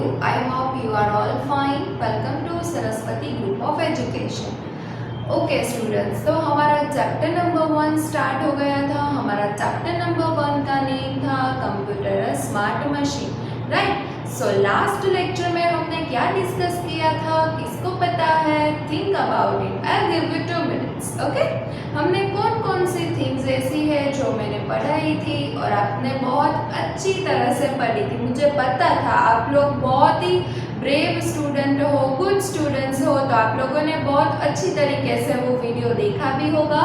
I hope you are all fine. Welcome to Saraswati Group of Education. Okay students, तो हमारा chapter number 1 start हो गया था। हमारा चैप्टर नंबर 1 का नेम था computer smart machine, right. So last lecture में हमने क्या डिस्कस किया था, किसको पता है? Think about it, I give you 2 minutes, okay. हमने कौन कौन सी थिंग्स ऐसी है जो मैंने पढ़ाई थी और आपने बहुत अच्छी तरह से पढ़ी थी। मुझे पता था आप लोग बहुत ही ब्रेव स्टूडेंट हो, गुड स्टूडेंट्स हो, तो आप लोगों ने बहुत अच्छी तरीके से वो वीडियो देखा भी होगा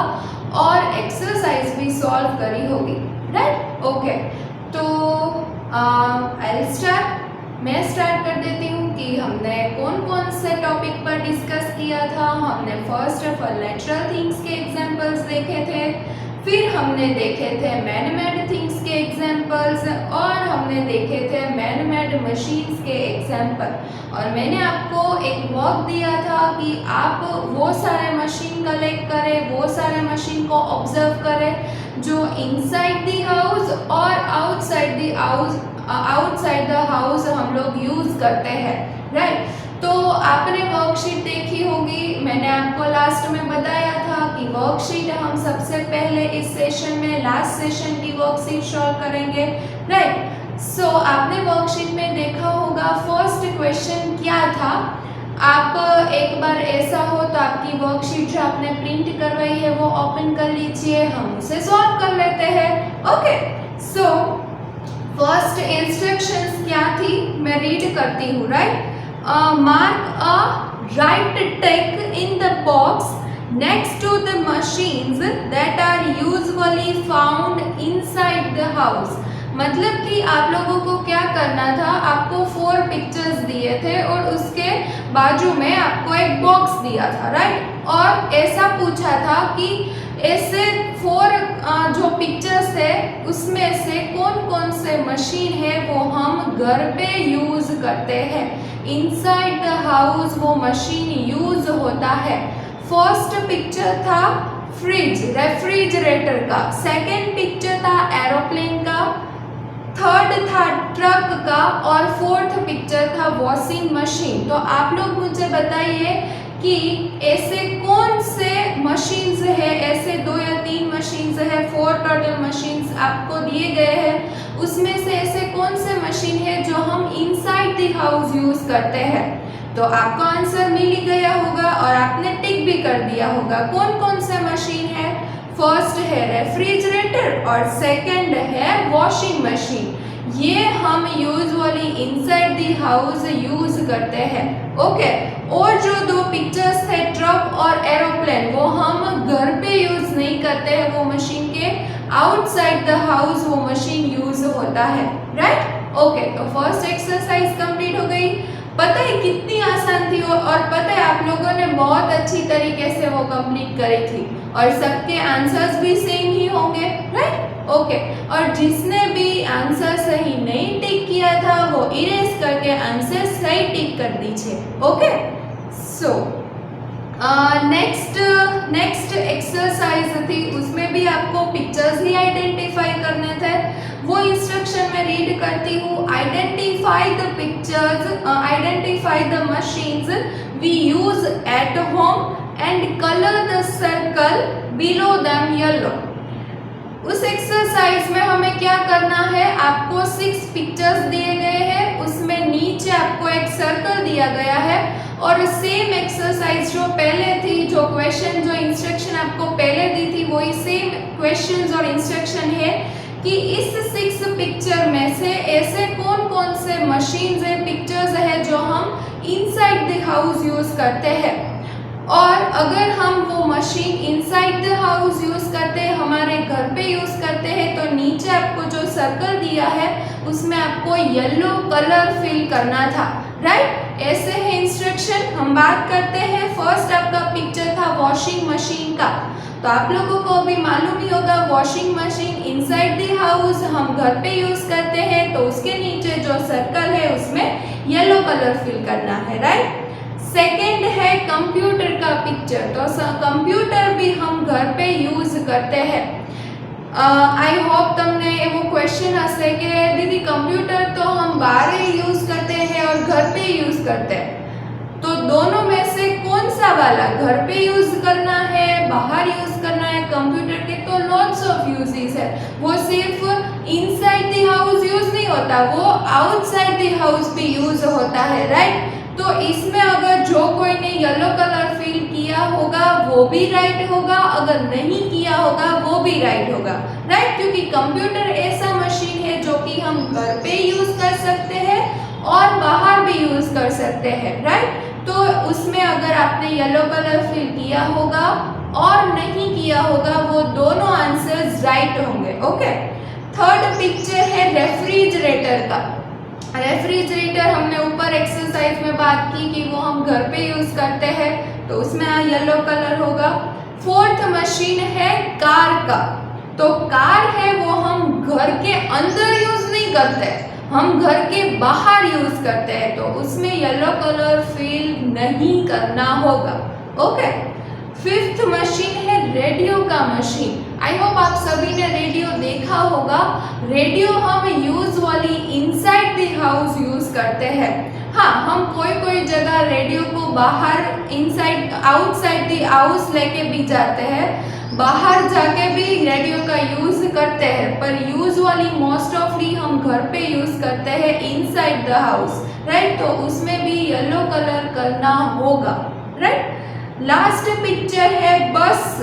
और एक्सरसाइज भी सॉल्व करी होगी, राइट। ओके, तो आई स्टार्ट, मैं स्टार्ट कर देती हूँ कि हमने कौन कौन से टॉपिक पर डिस्कस किया था। हमने first of all natural things के एग्जांपल्स देखे थे, फिर हमने देखे थे मैन मेड थिंग्स के एग्जांपल्स और हमने देखे थे मैन मेड मशीन्स के एग्जांपल। और मैंने आपको एक वर्क दिया था कि आप वो सारे मशीन कलेक्ट करें, वो सारे मशीन को ऑब्जर्व करें जो इनसाइड द हाउस और आउटसाइड द हाउस हम लोग यूज़ करते हैं, राइट। तो आपने वर्कशीट देखी होगी, मैंने आपको लास्ट में बताया था कि वर्कशीट हम सबसे पहले इस सेशन में लास्ट सेशन की वर्कशीट सॉल्व करेंगे, राइट। सो आपने वर्कशीट में देखा होगा फर्स्ट क्वेश्चन क्या था। आप एक बार ऐसा हो तो आपकी वर्कशीट जो आपने प्रिंट करवाई है वो ओपन कर लीजिए, हम उसे सॉल्व कर लेते हैं, ओके। सो फर्स्ट इंस्ट्रक्शंस क्या थी, मैं रीड करती हूँ, right. Mark a right tick in the box next to the machines that are usually found inside the house। मतलब कि आप लोगों को क्या करना था, आपको 4 पिक्चर्स दिए थे और उसके बाजू में आपको एक बॉक्स दिया था, राइट। और ऐसा पूछा था कि ऐसे 4 जो पिक्चर्स है उसमें से कौन कौन से मशीन है वो हम घर पे यूज़ करते हैं, इनसाइड द हाउस वो मशीन यूज़ होता है। फर्स्ट पिक्चर था फ्रिज, रेफ्रिजरेटर का, सेकंड पिक्चर था एरोप्लेन का, थर्ड था ट्रक का और फोर्थ पिक्चर था वॉशिंग मशीन। तो आप लोग मुझे बताइए कि ऐसे कौन से मशीन्स है, ऐसे 2 या 3 मशीन्स है, 4 टोटल मशीन्स आपको दिए गए हैं, उसमें से ऐसे कौन से मशीन है जो हम इनसाइड द हाउस यूज़ करते हैं। तो आपको आंसर मिल ही गया होगा और आपने टिक भी कर दिया होगा। कौन कौन से मशीन है? फर्स्ट है रेफ्रिजरेटर और सेकंड है वॉशिंग मशीन। ये हम usually inside the house use करते हैं, ओके। और जो 2 पिक्चर्स थे ट्रक और एरोप्लेन वो हम घर पे यूज़ नहीं करते हैं, वो मशीन के आउटसाइड द हाउस वो मशीन यूज़ होता है, राइट। ओके, तो फर्स्ट एक्सरसाइज कंप्लीट हो गई। पता है कितनी आसान थी और पता है आप लोगों ने बहुत अच्छी तरीके से वो कंप्लीट करी थी और सबके आंसर्स भी सेम ही होंगे, राइट। ओके, और जिसने भी आंसर सही नहीं टिक किया था वो इरेज करके आंसर सही टिक कर दीजिए, ओके। सो नेक्स्ट एक्सरसाइज थी, उसमें भी आपको पिक्चर्स ही आइडेंटिफाई करने थे। वो इंस्ट्रक्शन में रीड करती हूँ, identify the pictures, identify the machines we use at home and colour the circle below them yellow. उस एक्सरसाइज में हमें क्या करना है, आपको 6 पिक्चर्स दिए गए हैं, उसमें नीचे आपको एक सर्कल दिया गया है और सेम एक्सरसाइज जो पहले थी, जो क्वेश्चन जो इंस्ट्रक्शन आपको पहले दी थी वही सेम क्वेश्चंस और इंस्ट्रक्शन है कि इस 6 पिक्चर में से ऐसे कौन कौन से मशीन्स है, पिक्चर्स है जो हम इनसाइड द हाउस यूज़ करते हैं। और अगर हम वो machine inside the house use करते हैं, हमारे घर पे यूज़ करते हैं, तो नीचे आपको जो सर्कल दिया है उसमें आपको येलो कलर फिल करना था, राइट। ऐसे है इंस्ट्रक्शन। हम बात करते हैं, फर्स्ट आपका पिक्चर था वॉशिंग मशीन का, तो आप लोगों को अभी मालूम ही होगा washing machine inside the house हम घर पे यूज़ करते हैं, तो उसके नीचे जो सर्कल है उसमें येलो कलर फिल करना है, राइट। सेकेंड है कंप्यूटर का पिक्चर, तो कंप्यूटर भी हम घर पे यूज़ करते हैं। आई होप તમને એવો ક્વેશ્ચન હશે કે દીદી કમ્પ્યુટર તો हम बाहर यूज़ करते हैं और घर यूज करते हैं। तो दोनों में से कौन सा वाला घर पे यूज करना है, बाहर यूज करना है कंप्यूटर के, तो लॉट्स ऑफ यूजेस है। वो सिर्फ इनसाइड द हाउस यूज नहीं होता, वो आउटसाइड द हाउस भी यूज होता है, राइट। तो इसमें अगर जो कोई ने येलो कलर फिल किया होगा वो भी राइट होगा, अगर नहीं किया होगा वो भी राइट होगा, राइट। क्योंकि कंप्यूटर ऐसा मशीन है जो कि हम घर पे यूज कर सकते हैं और बाहर भी यूज कर सकते हैं, राइट। तो उसमें अगर आपने येलो कलर फिल किया होगा और नहीं किया होगा वो दोनों आंसर्स राइट होंगे, ओके। थर्ड पिक्चर है रेफ्रिजरेटर का। रेफ्रिजरेटर हमने ऊपर एक्सरसाइज में बात की कि वो हम घर पे यूज करते हैं, तो उसमें येलो कलर होगा। फोर्थ मशीन है कार का। तो कार है वो हम घर के अंदर यूज नहीं करते, हम घर के बाहर यूज करते हैं, तो उसमें येलो कलर फिल नहीं करना होगा, ओके। फिफ्थ मशीन है रेडियो का मशीन। आई होप आप सभी ने रेडियो देखा होगा। रेडियो हम usually inside the house use करते हैं। हाँ, हम कोई जगह रेडियो को बाहर इनसाइड आउटसाइड द हाउस लेके भी जाते हैं, बाहर जाके भी रेडियो का यूज करते हैं, पर यूजुअली मोस्ट ऑफली हम घर पे यूज करते हैं इनसाइड द हाउस, राइट। तो उसमें भी येलो कलर करना होगा, राइट। लास्ट पिक्चर है बस।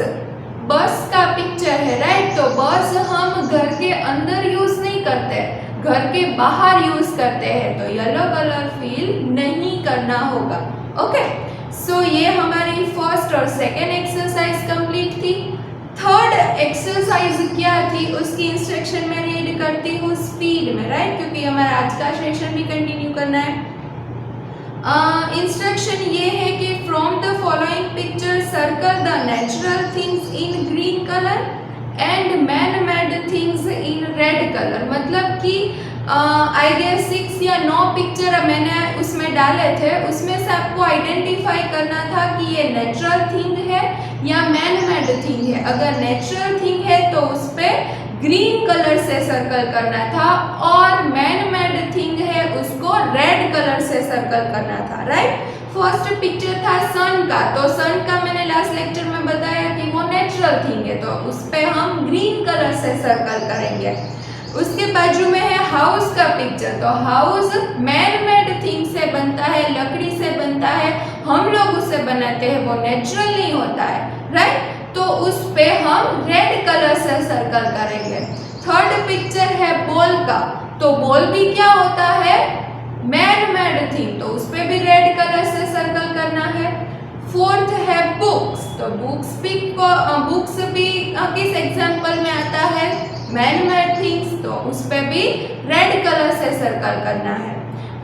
बस का पिक्चर है, राइट। तो बस हम घर के अंदर यूज नहीं करते, घर के बाहर यूज करते हैं, तो येलो कलर फिल नहीं करना होगा, ओके। सो ये हमारी फर्स्ट और सेकेंड एक्सरसाइज कंप्लीट थी। थर्ड एक्सरसाइज क्या थी उसकी इंस्ट्रक्शन में रीड करती हूँ स्पीड में, राइट, क्योंकि हमारा आज का सेशन भी कंटिन्यू करना है। इंस्ट्रक्शन ये है कि from the following picture circle the natural things in green colour and man made things in red colour. मतलब कि आई गेस 6 या 9 पिक्चर मैंने उसमें डाले थे, उसमें से आपको आइडेंटिफाई करना था कि ये नेचुरल थिंग है या मैन मेड थिंग है। अगर नेचुरल थिंग है तो उस पर ग्रीन कलर से सर्कल करना था और मैन मेड थिंग है उसको रेड कलर से सर्कल करना था, राइट। फर्स्ट पिक्चर था सन का। तो सन का मैंने लास्ट लेक्चर में बताया कि वो नेचुरल थिंग है, तो उस पे हम ग्रीन कलर से सर्कल करेंगे। उसके बाजू में है हाउस का पिक्चर। तो हाउस मैन मेड थिंग से बनता है, लकड़ी से बनता है, हम लोग उससे बनाते हैं, वो नेचुरल नहीं होता है, राइट। तो उस पे हम रेड कलर से सर्कल करेंगे। थर्ड पिक्चर है बॉल का। तो बॉल भी क्या होता है, मैन मेड थिंग, तो उस पे भी रेड कलर से सर्कल करना है। फोर्थ है बुक्स। तो बुक्स भी किस एग्जाम्पल में आता है, मैन मेड थिंग्स, तो उस पे भी रेड कलर से सर्कल करना है।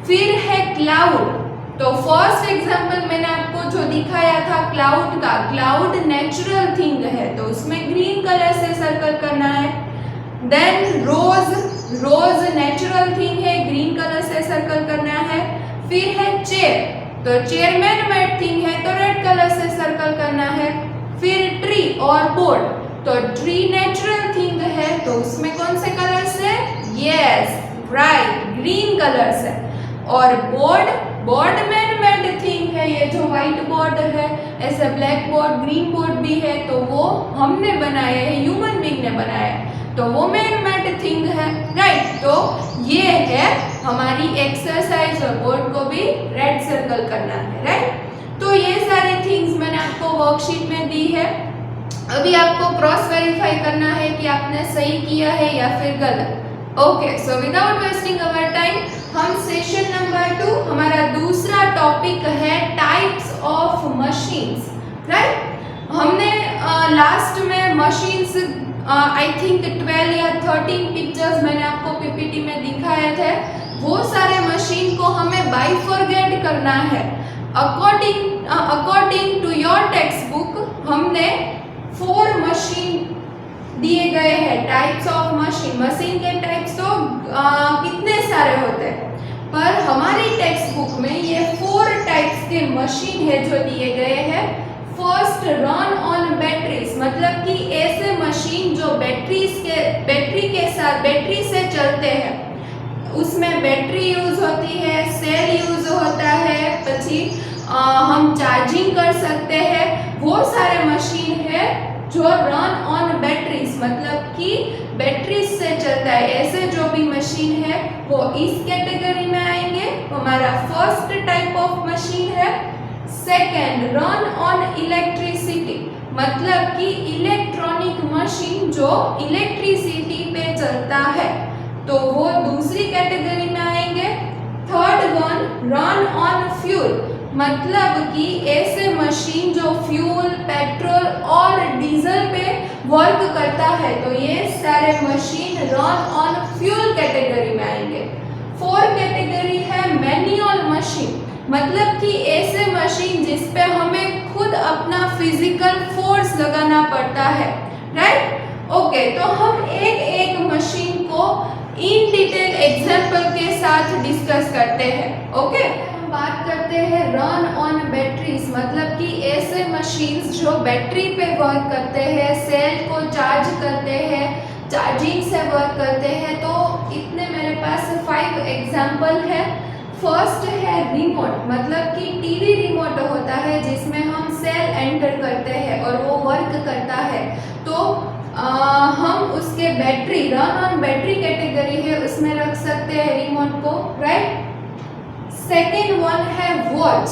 फिर है क्लाउड। तो फर्स्ट एग्जाम्पल मैंने आपको जो दिखाया था क्लाउड का, क्लाउड नेचुरल थिंग है, तो उसमें ग्रीन कलर से सर्कल करना है। देन रोज, रोज नेचुरल थिंग है, ग्रीन कलर से सर्कल करना है। फिर है चेयर। तो चेयर मैन मेड थिंग है, तो रेड कलर से सर्कल करना है। फिर ट्री और बोर्ड। तो ट्री नेचुरल थिंग है, तो उसमें कौन से कलर से, यस राइट, ग्रीन कलर से। और board, board man made thing है, ये जो व्हाइट बोर्ड है, ऐसे ब्लैक बोर्ड, ग्रीन बोर्ड भी है, तो वो हमने बनाया है, ह्यूमन बीइंग ने बनाया है, तो वो मैन मेड थिंग है, राइट। तो ये है हमारी एक्सरसाइज और बोर्ड को भी रेड सर्कल करना है, राइट। तो ये सारी थिंग्स मैंने आपको वर्कशीट में दी है। अभी आपको क्रॉस वेरीफाई करना है कि आपने सही किया है या फिर गलत। Okay, so without wasting our time हम सेशन नंबर 2, हमारा दूसरा टॉपिक है टाइप्स ऑफ मशीन्स, राइट। हमने लास्ट में मशीन्स आई थिंक 12 या 13 पिक्चर्स मैंने आपको पीपीटी में दिखाए थे। वो सारे मशीन को हमें बाइफरगेट करना है। According to your text book हमने 4 मशीन दिए गए हैं, टाइप्स ऑफ मशीन। मशीन के टाइप्स तो कितने सारे होते हैं, पर हमारी टेक्स्ट बुक में ये 4 टाइप्स के मशीन है जो दिए गए हैं। फर्स्ट, रन ऑन बैटरीज, मतलब कि ऐसे मशीन जो बैटरी के साथ बैटरी से चलते हैं, उसमें बैटरी यूज होती है, सेल यूज होता हम चार्जिंग कर सकते हैं, वो सारे मशीन है जो रन ऑन बैटरीज, मतलब कि बैटरीज से चलता है। ऐसे जो भी मशीन है वो इस कैटेगरी में आएंगे, हमारा फर्स्ट टाइप ऑफ मशीन है। सेकेंड, रन ऑन इलेक्ट्रिसिटी, मतलब कि इलेक्ट्रॉनिक मशीन जो इलेक्ट्रिसिटी पे चलता है, तो वो दूसरी कैटेगरी में आएंगे। Third one, run on fuel, मतलब कि ऐसे मशीन जो फ्यूल, पेट्रोल और डीजल पे वर्क करता है, तो ये सारे machine run on fuel category में आएंगे। फोर्थ कैटेगरी है मैनुअल मशीन, मतलब कि ऐसे मशीन जिस पे हमें खुद अपना फिजिकल फोर्स लगाना पड़ता है, राइट। ओके, तो हम एक एक मशीन को इन डिटेल एग्जांपल के साथ डिस्कस करते हैं। ओके, बात करते हैं रन ऑन बैटरीज, मतलब कि ऐसे मशीन्स जो बैटरी पे वर्क करते हैं, सेल को चार्ज करते हैं, चार्जिंग से वर्क करते हैं। तो इतने मेरे पास 5 एग्जांपल है। फर्स्ट है रिमोट, मतलब कि टीवी रिमोट होता है जिसमें हम सेल एंटर करते हैं और वो वर्क करता है, तो हम उसके battery, run on battery category है, उसमें रख सकते हैं रिमोट को, राइट। सेकेंड वन है वॉच,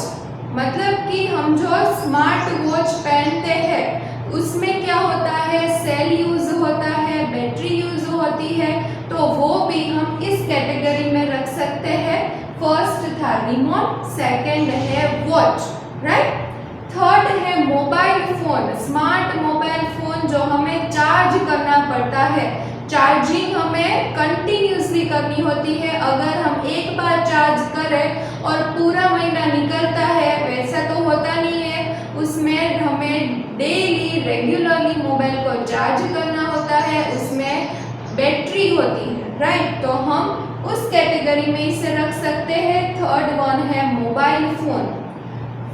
मतलब कि हम जो स्मार्ट वॉच पहनते हैं उसमें क्या होता है, सेल यूज होता है, बैटरी यूज होती है, तो वो भी हम इस कैटेगरी में रख सकते हैं। फर्स्ट था रिमोट, सेकेंड है वॉच, राइट। थर्ड है mobile phone, smart mobile phone जो हमें चार्ज करना पड़ता है, चार्जिंग हमें कंटिन्यूसली करनी होती है। अगर हम एक बार चार्ज करें और पूरा महीना निकलता है, वैसा तो होता नहीं है, उसमें हमें डेली रेगुलरली मोबाइल को चार्ज करना होता है, उसमें बैटरी होती है, राइट। तो हम उस कैटेगरी में इसे रख सकते हैं। थर्ड वन है मोबाइल फोन।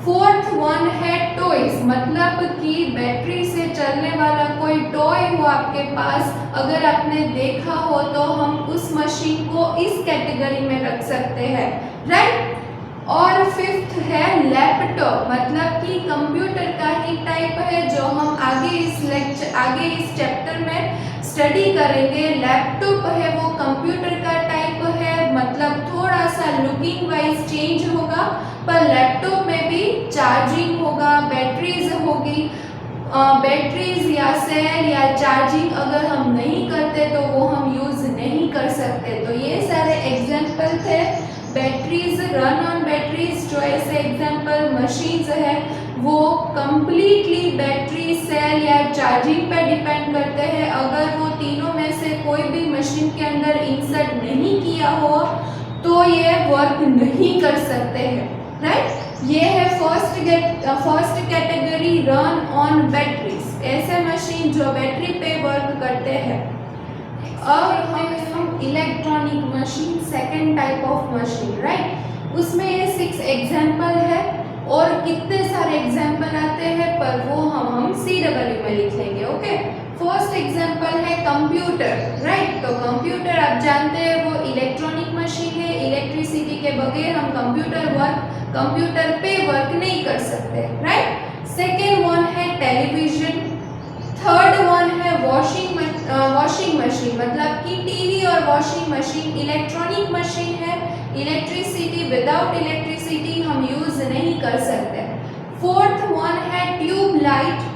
फोर्थ वन है टॉयज, मतलब कि बैटरी से चलने वाला कोई टॉय हो आपके पास, अगर आपने देखा हो तो हम उस मशीन को इस कैटेगरी में रख सकते हैं, राइट। और फिफ्थ है लैपटॉप, मतलब कि कंप्यूटर का ही टाइप है जो हम आगे इस चैप्टर में स्टडी करेंगे। लैपटॉप है वो कंप्यूटर का टाइप है, मतलब थोड़ा सा लुकिंग वाइज चेंज होगा, पर लैपटॉप में भी चार्जिंग होगा, बैटरीज होगी। बैटरीज या सेल या चार्जिंग अगर हम नहीं करते तो वो हम यूज नहीं कर सकते। तो ये सारे एग्जांपल थे बैटरीज, रन ऑन बैटरीज, जो ऐसे एग्जांपल मशीन्स है वो कंप्लीटली बैटरी, सेल या चार्जिंग पे डिपेंड करते हैं। अगर वो तीनों में से कोई भी मशीन के अंदर इंसर्ट नहीं किया हो तो ये वर्क नहीं कर सकते हैं, राइट। ये है first category run on batteries, ऐसे मशीन जो बैटरी पे वर्क करते हैं। अब हम electronic machine, second type of machine, right. उसमें ये 6 एग्जाम्पल है और कितने सारे एग्जाम्पल आते हैं पर वो हम CW में लिख लेंगे, ओके। फर्स्ट एग्जाम्पल है कंप्यूटर, राइट। तो कंप्यूटर आप जानते हैं वो इलेक्ट्रॉनिक मशीन है, इलेक्ट्रिसिटी के बगैर हम कंप्यूटर पे वर्क नहीं कर सकते, राइट। सेकेंड वन है टेलीविजन। थर्ड वन है वॉशिंग मशीन, मतलब कि टीवी और वॉशिंग मशीन इलेक्ट्रॉनिक मशीन है, इलेक्ट्रिसिटी, विदाउट इलेक्ट्रिसिटी हम यूज नहीं कर सकते। फोर्थ वन है tube light,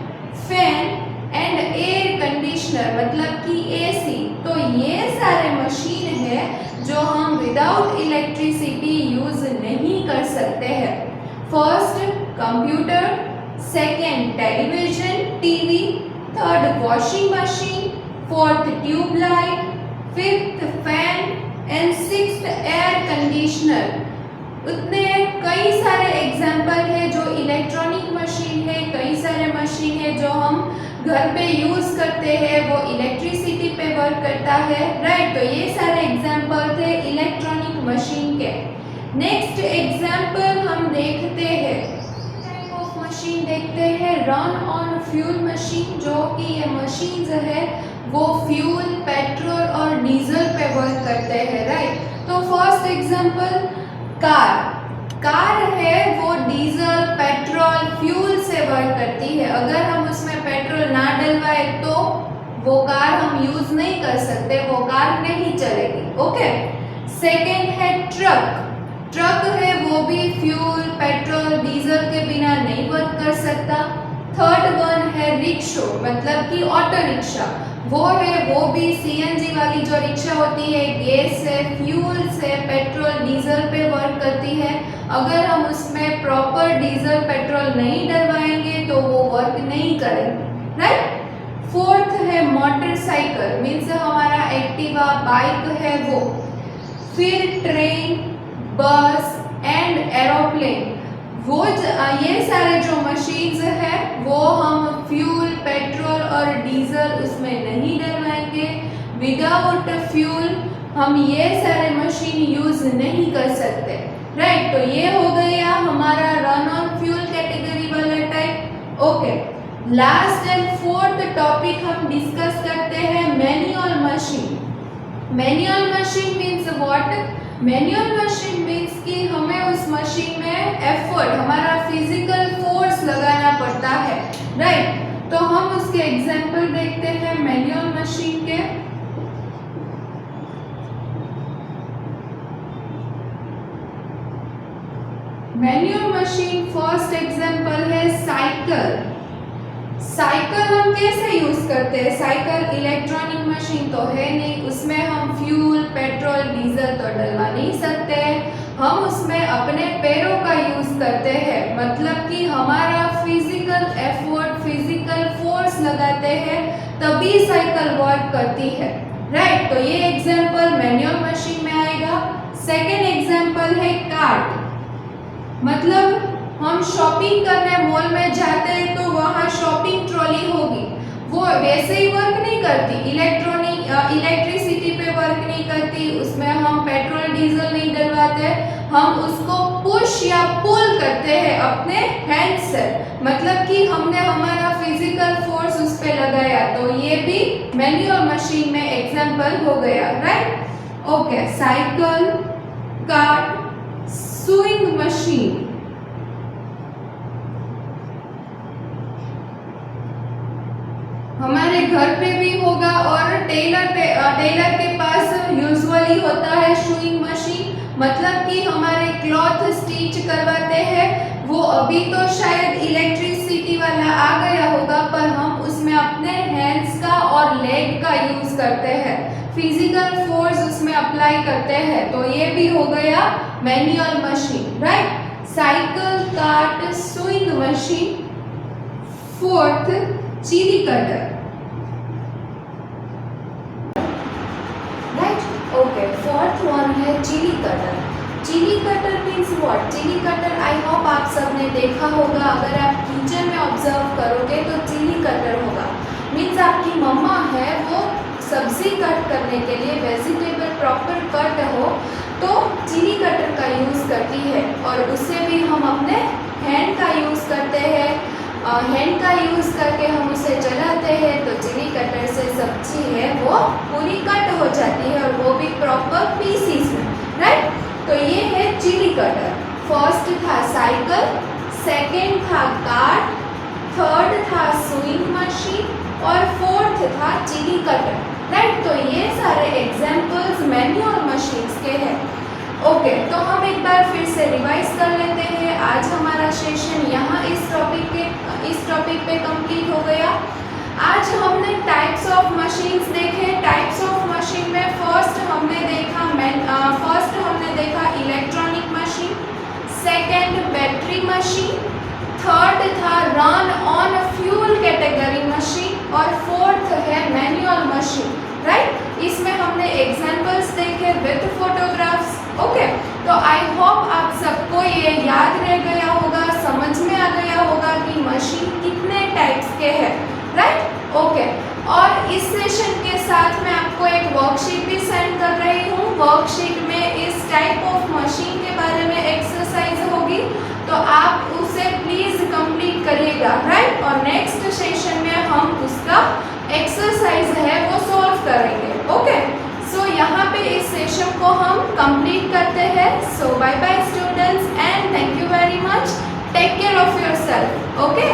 fan and air conditioner, मतलब कि AC। तो ये सारे मशीन है जो हम विदाउट इलेक्ट्रिसिटी यूज नहीं कर सकते हैं। First computer, second television, TV, third washing machine, fourth tube light, fifth fan and sixth air conditioner. उतने कई सारे एग्जाम्पल है जो इलेक्ट्रॉनिक मशीन है, कई सारे मशीन है जो हम घर पे यूज करते हैं, वो इलेक्ट्रिसिटी पे वर्क करता है, राइट। तो ये सारे एग्जाम्पल थे इलेक्ट्रॉनिक मशीन के। नेक्स्ट एग्जाम्पल हम देखते हैं, टाइप ऑफ मशीन देखते हैं रन ऑन फ्यूल मशीन, जो कि ये मशीन्स है वो फ्यूल, पेट्रोल और डीजल पे वर्क करते हैं, राइट। तो फर्स्ट एग्जाम्पल कार, कार है वो डीजल पेट्रोल फ्यूल से वर्क करती है। अगर हम उसमें पेट्रोल ना डलवाए तो वो कार हम यूज नहीं कर सकते, वो कार नहीं चलेगी। ओके। सेकेंड है ट्रक। ट्रक है वो भी फ्यूल पेट्रोल डीजल के बिना नहीं वर्क कर सकता। थर्ड वन है रिक्शो, मतलब कि ऑटो रिक्शा। वो है वो भी सीएनजी वाली जो रिक्शा होती है, गैस से फ्यूल से पेट्रोल डीजल पे वर्क करती है। अगर हम उसमें प्रॉपर डीजल पेट्रोल नहीं डलवाएंगे तो वो वर्क नहीं करेंगे। राइट। फोर्थ है मोटरसाइकिल, मीन्स हमारा एक्टिवा बाइक है वो। फिर ट्रेन, बस एंड एरोप्लेन, वो ये सारे जो मशीन्स हैं वो हम फ्यूल पेट्रोल और डीजल उसमें नहीं डलवाएंगे। विदाउट फ्यूल हम ये सारे मशीन यूज नहीं कर सकते। राइट। तो ये हो गया हमारा रन ऑन फ्यूल कैटेगरी वाला type. Okay. Last and fourth topic हम डिस्कस करते हैं manual machine. Manual machine means what? Manual machine means कि हमें उस मशीन में एफर्ट, हमारा फिजिकल फोर्स लगाना पड़ता है। राइट। तो हम उसके एग्जांपल देखते हैं मैनुअल मशीन के। मैनुअल मशीन फर्स्ट एग्जांपल है साइकिल। साइकिल हम कैसे यूज करते हैं? साइकिल इलेक्ट्रॉनिक मशीन तो है नहीं, उसमें हम फ्यूल पेट्रोल डीजल तो डलवा नहीं सकते। हम उसमें अपने पैरों का यूज करते हैं, मतलब कि हमारा फिजिकल एफर्ट फिजिकल फोर्स लगाते हैं तभी साइकिल वर्क करती है। राइट। तो ये एग्जांपल मैनुअल मशीन में आएगा। सेकेंड एग्जांपल है कार्ट, मतलब हम शॉपिंग करने मॉल में जाते हैं तो वहाँ शॉपिंग ट्रॉली होगी, वो वैसे ही वर्क नहीं करती, इलेक्ट्रिसिटी पे वर्क नहीं करती, उसमें हम पेट्रोल डीजल नहीं डलवाते, हम उसको पुश या पुल करते हैं अपने हैंड से, मतलब कि हमने हमारा फिजिकल फोर्स उस पे लगाया। तो ये भी मैनुअल मशीन में एग्जांपल हो गया। Right. Okay. Cycle, cart, sewing machine. हमारे घर पे भी होगा और टेलर के पास यूजुअली होता है शूइंग मशीन, मतलब कि हमारे क्लॉथ स्टिच करवाते हैं। वो अभी तो शायद इलेक्ट्रिसिटी वाला आ गया होगा, पर हम उसमें अपने हैंड्स का और लेग का यूज करते हैं, फिजिकल फोर्स उसमें अप्लाई करते हैं। तो ये भी हो गया manual machine. Right. Cycle, cart, sewing machine. Fourth chilli cutter. Right. Okay. Fourth one है chilli cutter. Chilli cutter means what? Chilli cutter I hope आप सबने देखा होगा, अगर आप किचन में ऑब्जर्व करोगे तो चिली कटर होगा। मीन्स आपकी मम्मा है वो सब्जी कट करने के लिए वेजिटेबल प्रॉपर कट हो तो चिली कटर का यूज़ करती है, और उससे भी हम अपने हैंड का यूज़ करते हैं। हैंड का यूज़ करके हम उसे चलाते हैं तो चिली कटर से सब्जी है वो पूरी कट हो जाती है, और वो भी प्रॉपर पीसीस में। राइट। तो ये है चिली कटर। फर्स्ट था साइकिल, सेकेंड था कार्ट, थर्ड था सुइंग मशीन और फोर्थ था चिली कटर। राइट। तो ये सारे एग्जाम्पल्स मैनुअल मशीन्स के हैं। ओके। तो हम एक बार फिर से रिवाइज कर लेते हैं। आज हमारा सेशन यहाँ इस टॉपिक पे कंप्लीट हो गया। आज हमने टाइप्स ऑफ मशीन्स देखे। टाइप्स ऑफ मशीन में फर्स्ट हमने देखा electronic machine, second battery machine, third था run on fuel category machine और फोर्थ है मैनुअल मशीन। राइट। इसमें हमने एग्जांपल्स देखे विद फोटोग्राफ्स। ओके। तो आई होप आप सबको ये याद रह गया होगा, समझ में आ गया होगा कि मशीन कितने टाइप्स के हैं। राइट। ओके। और इस सेशन के साथ मैं आपको एक वर्कशीट भी सेंड कर रही हूँ। वर्कशीट में इस टाइप ऑफ मशीन के बारे में एक्सरसाइज होगी, तो आप उसे प्लीज कंप्लीट करिएगा। राइट। और नेक्स्ट सेशन में हम उसका एक्सरसाइज है वो सॉल्व करेंगे। ओके। सो यहाँ पे इस सेशन को हम कंप्लीट करते हैं। So bye bye students and take care of yourself. Okay.